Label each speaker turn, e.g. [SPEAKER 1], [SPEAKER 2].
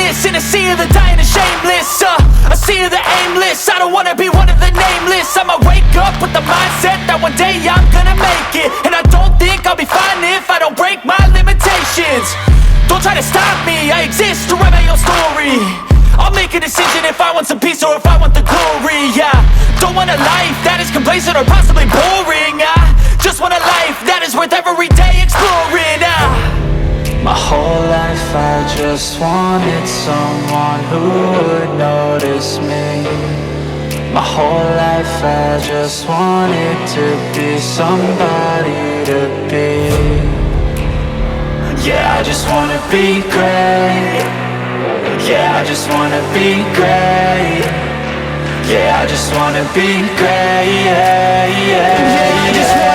[SPEAKER 1] nameless in a sea of the dying and shameless. A sea of the aimless. I don't wanna be one of the nameless. I'ma wake up with the mindset that one day I'm gonna make it. And I don't think I'll be fine if I don't break my limitations. Don't try to stop me, I exist to write my own story. I'll make a decision if I want some peace or if I want the glory. Yeah, don't want a life that is complacent or possibly boring. I just want a life that is worth every day exploring.
[SPEAKER 2] My whole life I just wanted someone who would notice me. My whole life I just wanted to be somebody to be. Yeah, I just wanna be great. Yeah, I just wanna be great. Yeah, I just wanna be great. Yeah, I just